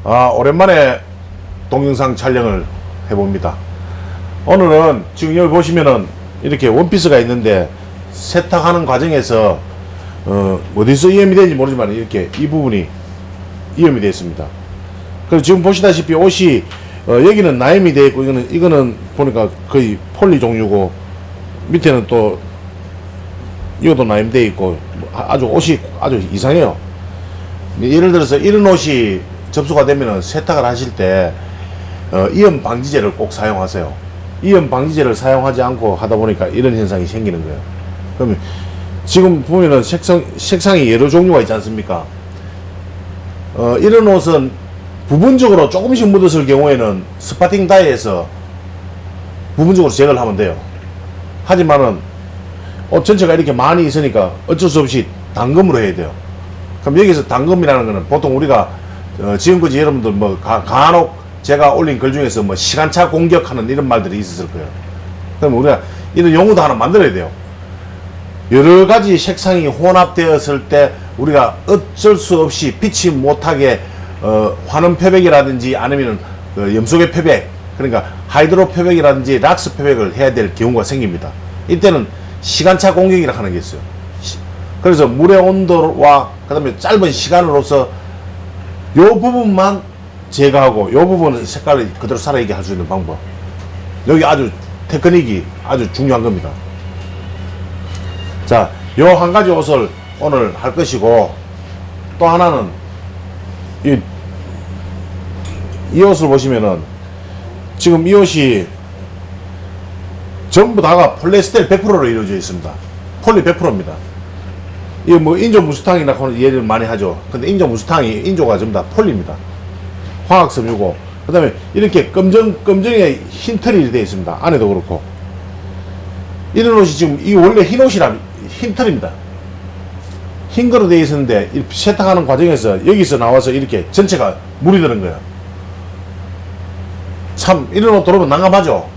오랜만에 동영상 촬영을 해봅니다. 오늘은 지금 여기 보시면은 이렇게 원피스가 있는데 세탁하는 과정에서 어디서 이염이 되는지 모르지만 이렇게 이 부분이 이염이 되어 있습니다. 그래서 지금 보시다시피 옷이 여기는 나염이 되어 있고 이거는 보니까 거의 폴리 종류고 밑에는 또 이것도 나염 되어 있고 아주 옷이 아주 이상해요. 예를 들어서 이런 옷이 접수가 되면은 세탁을 하실 때 이염 방지제를 꼭 사용하세요. 이염 방지제를 사용하지 않고 하다 보니까 이런 현상이 생기는 거예요. 그러면 지금 보면은 색상이 여러 종류가 있지 않습니까? 이런 옷은 부분적으로 조금씩 묻었을 경우에는 스파팅 다이에서 부분적으로 제거를 하면 돼요. 하지만은 옷 전체가 이렇게 많이 있으니까 어쩔 수 없이 단검으로 해야 돼요. 그럼 여기서 단검이라는 거는 보통 우리가 지금까지 여러분들 뭐 간혹 제가 올린 글 중에서 뭐 시간차 공격하는 이런 말들이 있었을 거예요. 그럼 우리가 이런 용어도 하나 만들어야 돼요. 여러 가지 색상이 혼합되었을 때 우리가 어쩔 수 없이 피치 못하게 환원 표백이라든지 아니면 염소계 표백, 그러니까 하이드로 표백이라든지 락스 표백을 해야 될 경우가 생깁니다. 이때는 시간차 공격이라 하는 게 있어요. 그래서 물의 온도와 그 다음에 짧은 시간으로서 요 부분만 제거하고 요 부분은 색깔을 그대로 살아있게 할 수 있는 방법. 여기 아주 테크닉이 아주 중요한 겁니다. 자, 요 한 가지 옷을 오늘 할 것이고, 또 하나는 이 옷을 보시면은 지금 이 옷이 전부 다가 폴리에스테르 100%로 이루어져 있습니다. 폴리 100%입니다. 이거 뭐 인조 무스탕이나 예를 많이 하죠. 근데 인조가 전부 다 폴리입니다. 화학 섬유고, 그 다음에 이렇게 검정에 흰 털이 되어 있습니다. 안에도 그렇고. 이런 옷이 지금 이 원래 흰 옷이라 흰 털입니다. 흰 거로 되어 있었는데 세탁하는 과정에서 여기서 나와서 이렇게 전체가 물이 드는 거예요. 참 이런 옷 들어오면 난감하죠.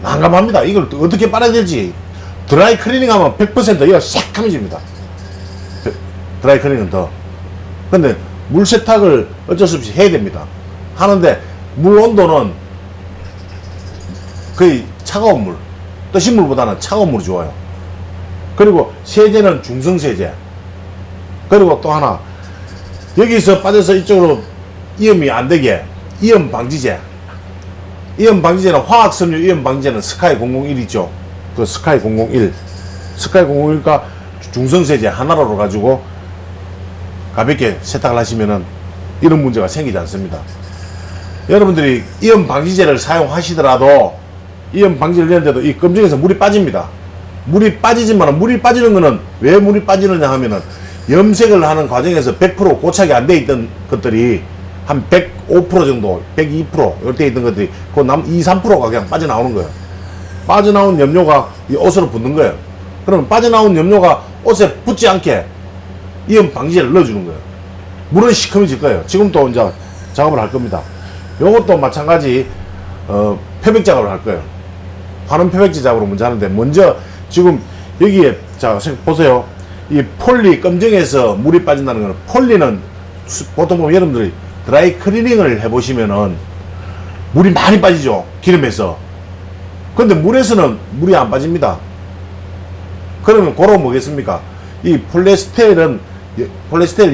난감합니다. 이걸 어떻게 빨아야 될지. 드라이 클리닝 하면 100% 이거 싹 감아집니다. 드라이 클리닝은 더. 근데 물 세탁을 어쩔 수 없이 해야 됩니다. 하는데 물 온도는 거의 차가운 물, 뜨신 물보다는 차가운 물이 좋아요. 그리고 세제는 중성세제. 그리고 또 하나, 여기서 빠져서 이쪽으로 이염이 안 되게 이염 방지제. 이염 방지제는 화학섬유 이염 방지제는 스카이 001 있죠. 그 스카이 001. 스카이 001과 중성세제 하나로 가지고 가볍게 세탁을 하시면은 이런 문제가 생기지 않습니다. 여러분들이 이염 방지제를 사용하시더라도 이염 방지를 하는데도 이 검정에서 물이 빠집니다. 물이 빠지지만 물이 빠지는 거는 왜 물이 빠지느냐 하면은 염색을 하는 과정에서 100% 고착이 안 돼 있던 것들이 한 105% 정도, 102% 이렇게 있던 것들이 그 남 2, 3%가 그냥 빠져나오는 거예요. 빠져나온 염료가 이 옷으로 붙는 거예요. 그러면 빠져나온 염료가 옷에 붙지 않게 이염 방지제를 넣어주는 거예요. 물은 시커매질 거예요. 지금 또 이제 작업을 할 겁니다. 요것도 마찬가지 표백 작업을 할 거예요. 환원 표백제 작업으로 먼저 하는데, 먼저 지금 여기에 자 보세요. 이 폴리 검정에서 물이 빠진다는 거는, 폴리는 보통 보면 여러분들이 드라이 클리닝을 해보시면은 물이 많이 빠지죠. 기름에서. 근데 물에서는 물이 안 빠집니다. 그러면 고로 뭐겠습니까? 이 폴리에스테르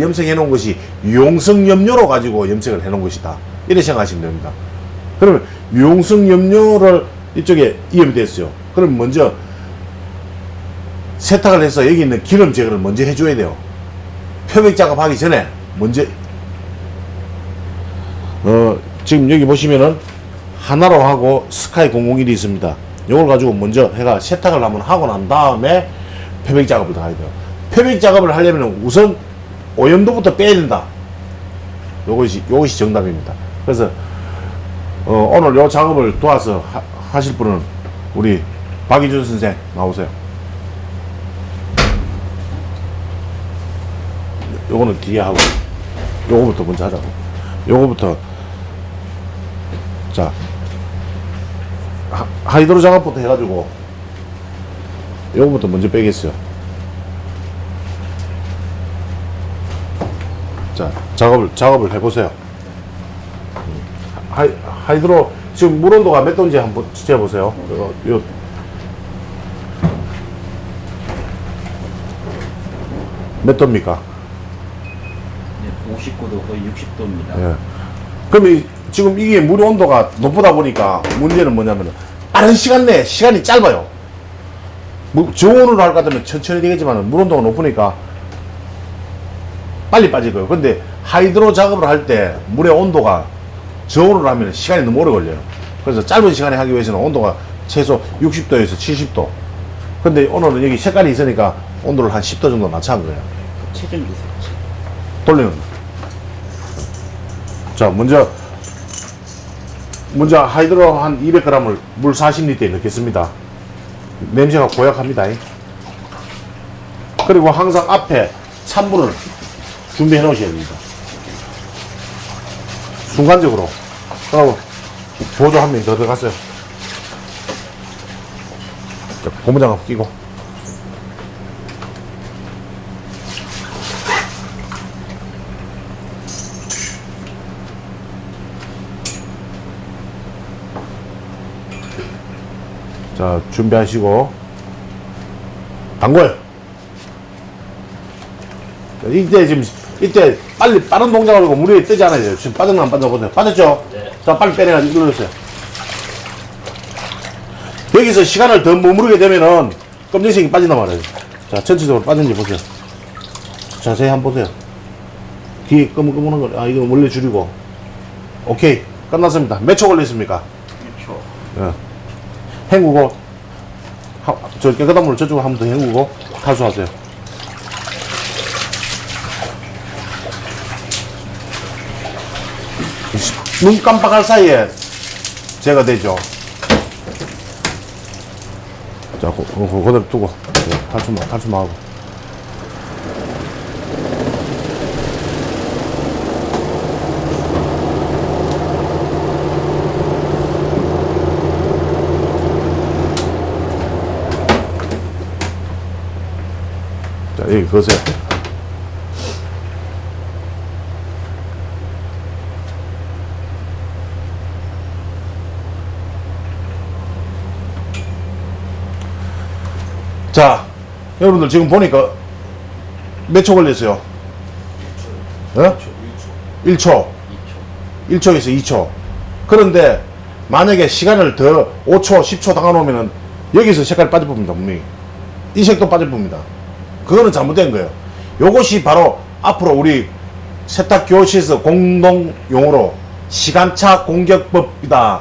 염색해 놓은 것이 유용성 염료로 가지고 염색을 해 놓은 것이다. 이렇게 생각하시면 됩니다. 그러면 유용성 염료를 이쪽에 이염이 됐어요. 그럼 먼저 세탁을 해서 여기 있는 기름 제거를 먼저 해줘야 돼요. 표백 작업하기 전에 먼저 지금 여기 보시면은 하나로 하고 스카이 001이 있습니다. 이걸 가지고 먼저 해가 세탁을 한번 하고 난 다음에 표백 작업을 다 해야 돼요. 표백 작업을 하려면 우선 오염도부터 빼야 된다. 요것이 정답입니다. 그래서 오늘 요 작업을 도와서 하실 분은 우리 박희준 선생 나오세요. 요거는 뒤에 하고 요거부터 먼저 하자고. 요거부터 자 하이드로 작업부터 해가지고 요거부터 먼저 빼겠어요. 자 작업을 해보세요. 하이드로 지금 물 온도가 몇 도인지 한번 재보세요. 요 몇 도입니까? 네, 59도 거의 60도입니다. 예. 그럼 지금 이게 물 온도가 높다 보니까 문제는 뭐냐면 빠른 시간 내에 시간이 짧아요. 저온으로 할 것 같으면 천천히 되겠지만 물 온도가 높으니까 빨리 빠질 거예요. 근데 하이드로 작업을 할 때 물의 온도가 저온으로 하면 시간이 너무 오래 걸려요. 그래서 짧은 시간에 하기 위해서는 온도가 최소 60도에서 70도. 근데 오늘은 여기 색깔이 있으니까 온도를 한 10도 정도 낮춰한 거예요. 최종 기술. 돌리는. 자, 먼저 하이드로 한 200g을 물 40리터에 넣겠습니다. 냄새가 고약합니다. 그리고 항상 앞에 찬물을 준비해 놓으셔야 됩니다. 순간적으로. 그리고 보조 한 명이 더 들어갔어요. 자, 고무장갑 끼고. 자, 준비하시고 담궈요. 이때 빨리 빠른 동작을 하고 물 위에 뜨지 않아요. 지금 빠졌나 안 빠져 보세요. 빠졌죠? 네. 자, 빨리 빼내가지고 눌러주세요. 여기서 시간을 더 머무르게 되면은 검정색이 빠진단 말이에요. 자, 전체적으로 빠진지 보세요. 자세히 한번 보세요. 뒤에 검은검은한 거, 이거 원래 줄이고. 오케이. 끝났습니다. 몇 초 걸렸습니까? 6초. 예. 헹구고, 저 깨끗한 물을 저쪽으로 한 번 더 헹구고, 탈수하세요. 눈 깜빡할 사이에 제거되죠. 자, 그대로 두고, 탈수만 하고. 자, 여기 거세요. 자, 여러분들 지금 보니까 몇 초 걸렸어요? 1초. 1초에서 2초. 그런데 만약에 시간을 더 5초, 10초 당겨놓으면 여기서 색깔이 빠질 겁니다, 분명히. 이 색도 빠질 겁니다. 그거는 잘못된 거예요. 요것이 바로 앞으로 우리 세탁 교실에서 공동 용어로 시간차 공격법이다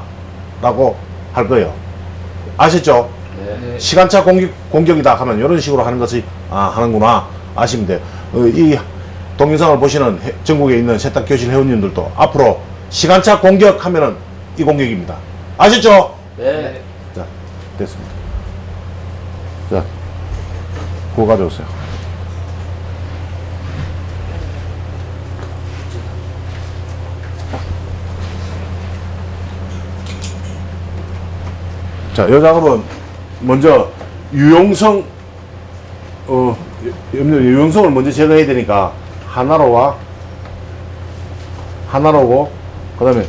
라고 할 거예요. 아셨죠? 네. 시간차 공격이다 하면 이런 식으로 하는 것이 하는구나 아시면 돼요. 이 동영상을 보시는 전국에 있는 세탁 교실 회원님들도 앞으로 시간차 공격하면은 이 공격입니다. 아셨죠? 네. 자, 됐습니다. 자, 그거 가져오세요. 자, 이 작업은 먼저 유용성을 먼저 제거해야 되니까 하나로고 그 다음에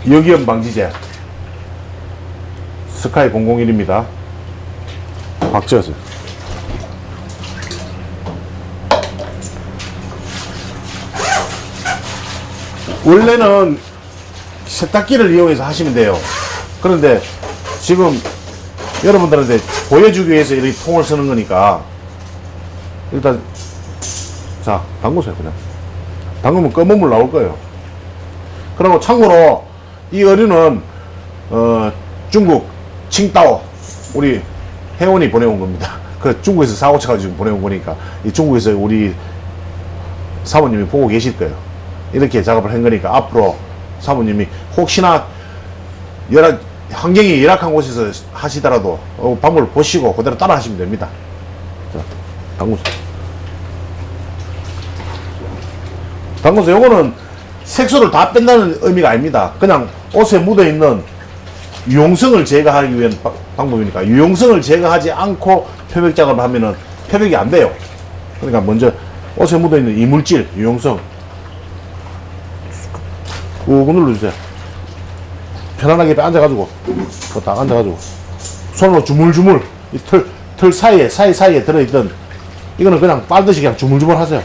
역이염 방지제 스카이 001입니다. 확 쪄서 원래는 세탁기를 이용해서 하시면 돼요. 그런데 지금 여러분들한테 보여주기 위해서 이렇게 통을 쓰는 거니까 일단 자, 담그세요. 그냥 담그면 검은 물 나올 거예요. 그리고 참고로 이 어류는 중국 칭따오 우리 회원이 보내온 겁니다. 그 중국에서 사고 쳐가지고 보내온 거니까 이 중국에서 우리 사모님이 보고 계실 거예요. 이렇게 작업을 한 거니까 앞으로 사모님이 혹시나 환경이 열악한 곳에서 하시더라도 방법을 보시고 그대로 따라 하시면 됩니다. 자, 담그세요. 담그세요. 요거는 색소를 다 뺀다는 의미가 아닙니다. 그냥 옷에 묻어있는 유용성을 제거하기 위한 방법이니까 유용성을 제거하지 않고 표백 작업을 하면은 표백이 안 돼요. 그러니까 먼저 옷에 묻어있는 이물질, 유용성 꾹 눌러주세요. 편안하게 앉아가지고, 딱 앉아가지고, 손으로 주물주물, 이 털 사이사이에 들어있던, 이거는 그냥 빨듯이 그냥 주물주물 하세요.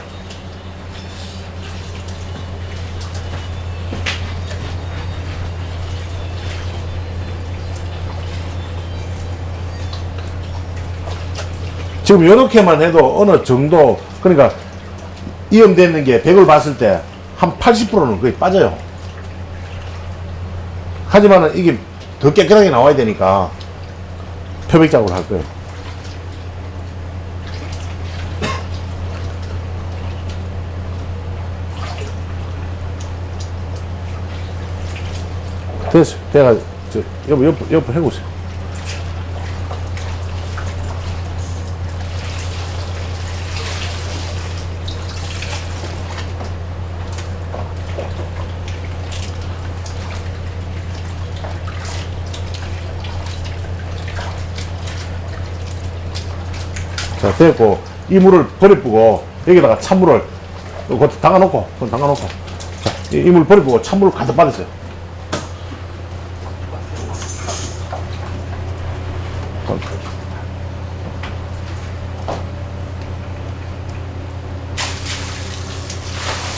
지금 이렇게만 해도 어느 정도, 그러니까 이염되는 게 100을 봤을 때 한 80%는 거의 빠져요. 하지만은 이게 더 깨끗하게 나와야 되니까 표백 작업을 할 거예요. 됐어요. 내가 옆에 해보세요. 자, 됐고, 이 물을 버려보고, 여기다가 찬물을, 그것도 담가놓고, 자, 이 물 버려보고 찬물을 가득 받으세요.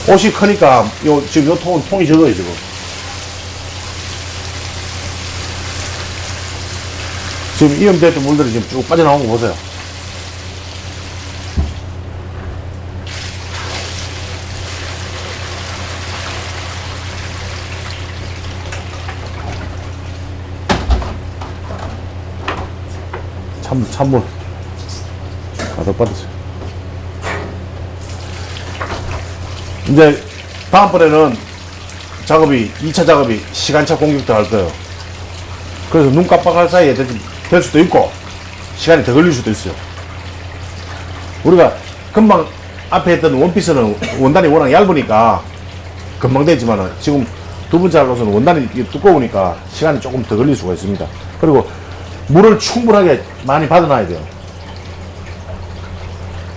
옷이 크니까, 지금 요 통이 적어요, 지금. 지금 이염됐던 물들이 지금 쭉 빠져나온 거 보세요. 찬물 가득 받으세요. 이제 다음번에는 2차 작업이 시간차 공격도 할 거예요. 그래서 눈 깜빡할 사이에 될 수도 있고 시간이 더 걸릴 수도 있어요. 우리가 금방 앞에 했던 원피스는 원단이 워낙 얇으니까 금방 되지만은 지금 두 번째 할로서는 원단이 두꺼우니까 시간이 조금 더 걸릴 수가 있습니다. 그리고 물을 충분하게 많이 받아놔야 돼요.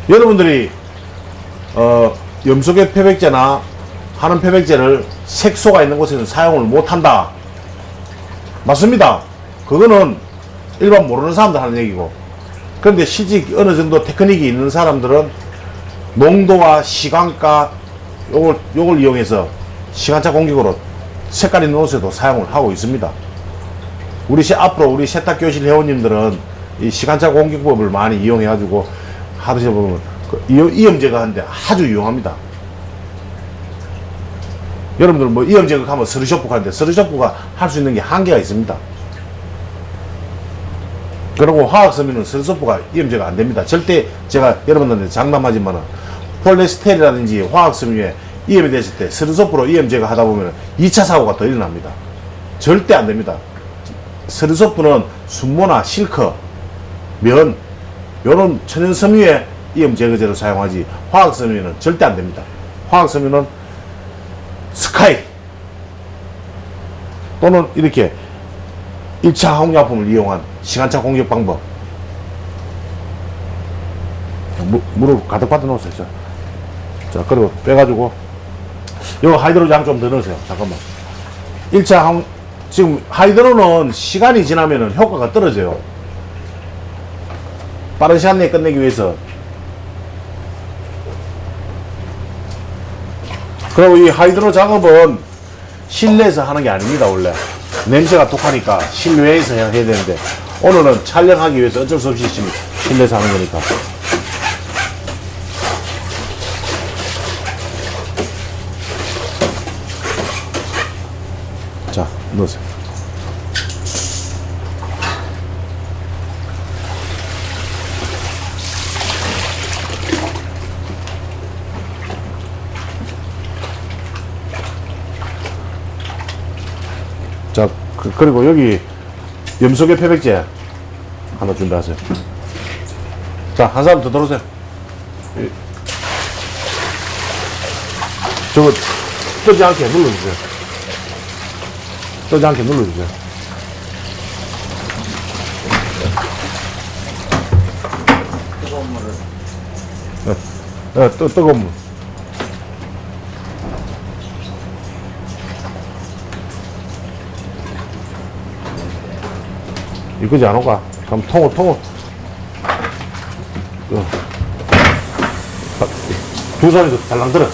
여러분들이 염소계 표백제나 하는 표백제를 색소가 있는 곳에서 사용을 못한다. 맞습니다. 그거는 일반 모르는 사람들 하는 얘기고, 그런데 실제 어느 정도 테크닉이 있는 사람들은 농도와 시간가 요걸 이용해서 시간차 공격으로 색깔 있는 옷에도 사용을 하고 있습니다. 앞으로 우리 세탁교실 회원님들은 이 시간차 공격법을 많이 이용해가지고 하드셔 보면 이염 제거하는데 아주 유용합니다. 여러분들 뭐 이염 제거하면 스르쇼프 하는데 스르쇼프가 할 수 있는 게 한계가 있습니다. 그리고 화학섬유는 스르쇼프가 이염 제거 안 됩니다. 절대 제가 여러분들한테 장담하지만은 폴리에스테르라든지 화학섬유에 이염이 됐을 때 스르쇼프로 이염 제거 하다 보면 2차 사고가 더 일어납니다. 절대 안 됩니다. 스르소프는 순모나 실크, 면, 요런 천연섬유에 이염 제거제를 사용하지 화학섬유는 절대 안 됩니다. 화학섬유는 스카이 또는 이렇게 1차 화학약품을 이용한 시간차 공격 방법. 물을 가득 받아 놓으세요. 자, 그리고 빼가지고 요 하이드로장 좀 더 넣으세요. 잠깐만. 1차 지금 하이드로는 시간이 지나면은 효과가 떨어져요. 빠른 시간 내에 끝내기 위해서. 그리고 이 하이드로 작업은 실내에서 하는 게 아닙니다. 원래 냄새가 독하니까 실외에서 해야 되는데 오늘은 촬영하기 위해서 어쩔 수 없이 지금 실내에서 하는 거니까. 자, 넣으세요. 자, 그리고 여기 염소계 표백제 하나 준비하세요. 자, 한 사람 더 들어오세요. 저거 뜨지 않게 눌러주세요. 뜨지 않게 눌러주세요. 뜨거운 물을. 뜨거운 물. 미끄지 안 오가? 그럼 통을. 두 손에서 달랑 들어.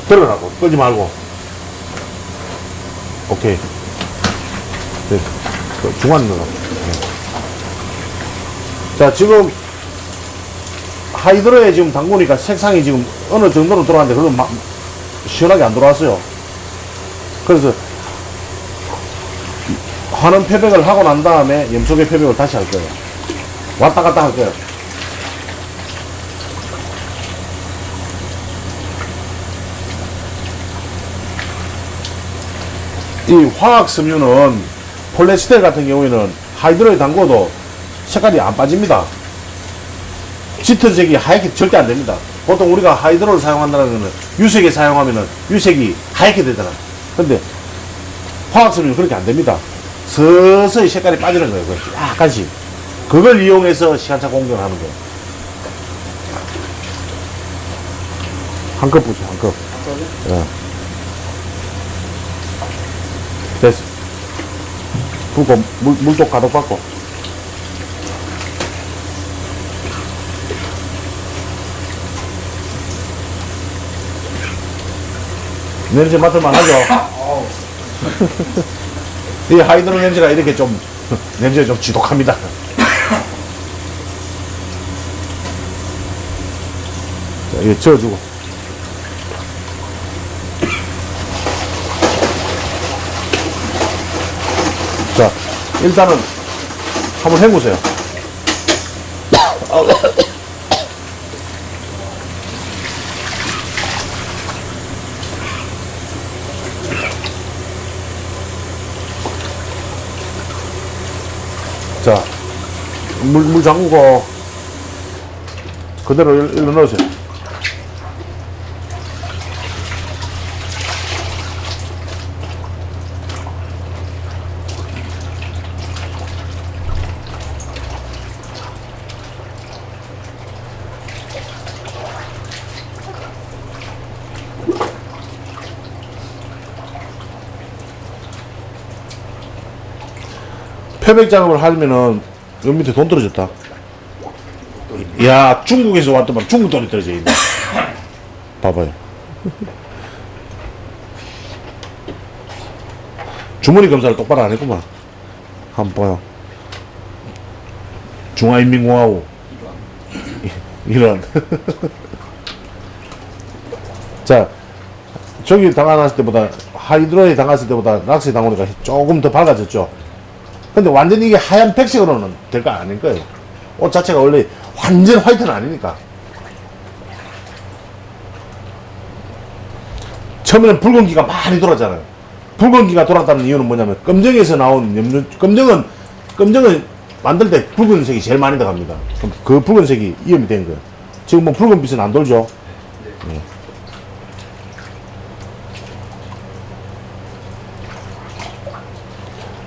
들으라고. 끌지 말고. 오케이. 네. 중간 넣어. 자, 지금, 하이드로에 지금 담그니까 색상이 지금 어느 정도로 들어왔는데, 그래도 막, 시원하게 안 들어왔어요. 그래서, 환원 표백을 하고 난 다음에 염소계 표백을 다시 할 거예요. 왔다 갔다 할 거예요. 이 화학 섬유는 폴리에스테르 같은 경우에는 하이드로에 담궈도 색깔이 안 빠집니다. 짙은색이 하얗게 절대 안 됩니다. 보통 우리가 하이드로를 사용한다는 것은 유색에 사용하면은 유색이 하얗게 되잖아. 근데 화학 섬유는 그렇게 안 됩니다. 서서히 색깔이 빠지는 거예요. 약간씩. 그걸 이용해서 시간차 공정을 하는 거예요. 한 컵 부죠, 한 컵. 예. 됐어. 붓고, 물도 가득 받고. 냄새 맡을만 하죠? 이 하이드로 냄새가 이렇게 좀, 냄새가 좀 지독합니다. 자, 이거 저어주고. 자, 일단은 한번 헹구세요. 자, 물 잠그고 그대로 일로 넣으세요. 표백 작업을 하면은 여기 밑에 돈 떨어졌다. 야, 중국에서 왔더만 중국 돈이 떨어져 있네. 봐봐요. 주머니 검사를 똑바로 안 했구만. 한번 봐요. 중화인민공화국. 이런. 자, 저기 담아놨을 때보다, 하이드로에 담았을 때보다 락스에 담으니까 조금 더 밝아졌죠. 근데 완전히 이게 하얀 백색으로는 될 거 아닐 거예요. 옷 자체가 원래 완전 화이트는 아니니까. 처음에는 붉은기가 많이 돌았잖아요. 붉은기가 돌았다는 이유는 뭐냐면, 검정에서 나온 검정은 만들 때 붉은색이 제일 많이 들어갑니다. 그럼 그 붉은색이 이염이 된 거예요. 지금 뭐 붉은빛은 안 돌죠? 네.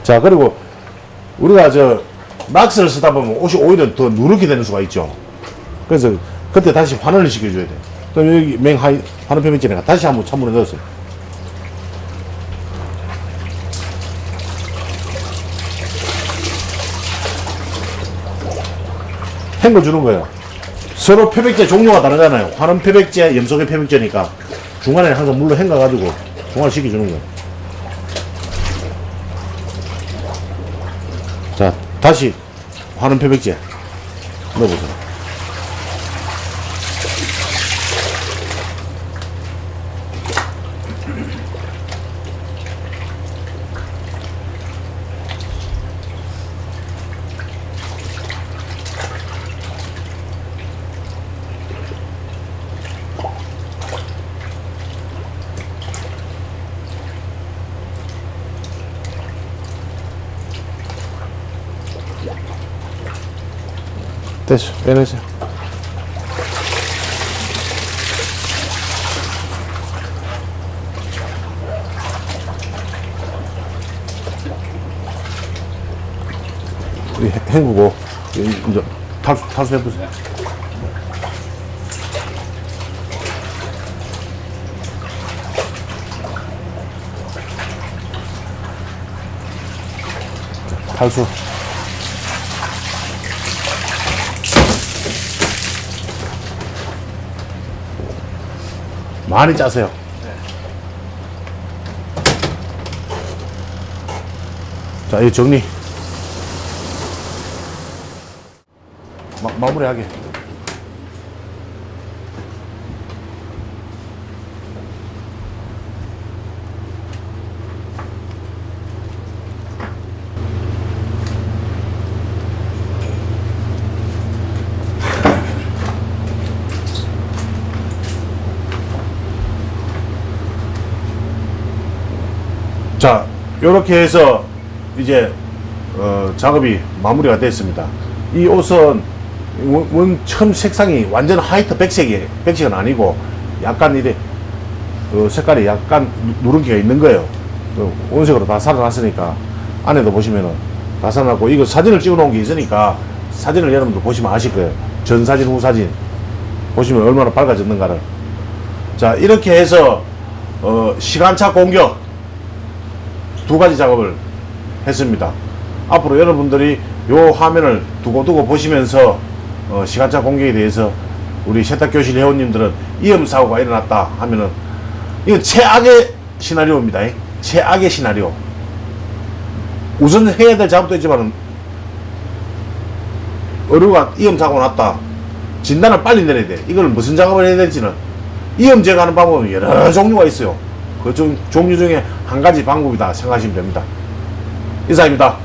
자, 그리고 우리가 락스를 쓰다 보면 옷이 오히려 더 누렇게 되는 수가 있죠. 그래서 그때 다시 환원을 시켜줘야 돼. 그럼 여기 환원 표면지에다가 다시 한번 찬물에 넣었어요. 헹궈주는 거예요. 서로 표백제 종류가 다르잖아요. 환원 표백제, 염소계 표백제니까 중간에 항상 물로 헹궈가지고 중화를 시켜주는 거예요. 자, 다시 환원 표백제 넣어보세요. 됐어, 빼내세요. 헹구고 이제 탈수 해보세요. 탈수. 많이 짜세요. 자, 이거 정리. 마무리하게. 자, 요렇게 해서 이제 작업이 마무리가 됐습니다. 이 옷은 처음 색상이 완전 화이트 백색은 아니고 약간 이래 색깔이 약간 누런기가 있는 거예요. 온색으로 다 살아났으니까 안에도 보시면은 다 살아났고, 이거 사진을 찍어 놓은 게 있으니까 사진을 여러분들 보시면 아실 거예요. 전 사진 후 사진 보시면 얼마나 밝아졌는가를. 자, 이렇게 해서 시간차 공격 두 가지 작업을 했습니다. 앞으로 여러분들이 요 화면을 두고두고 보시면서 시간차 공격에 대해서 우리 세탁교실 회원님들은 위험사고가 일어났다 하면은 이건 최악의 시나리오입니다. 최악의 시나리오. 우선 해야 될 작업도 있지만 의료가 위험사고가 났다. 진단을 빨리 내려야 돼. 이걸 무슨 작업을 해야 될지는 위험 제거하는 방법은 여러 종류가 있어요. 그 종류 중에 한 가지 방법이다 생각하시면 됩니다. 이상입니다.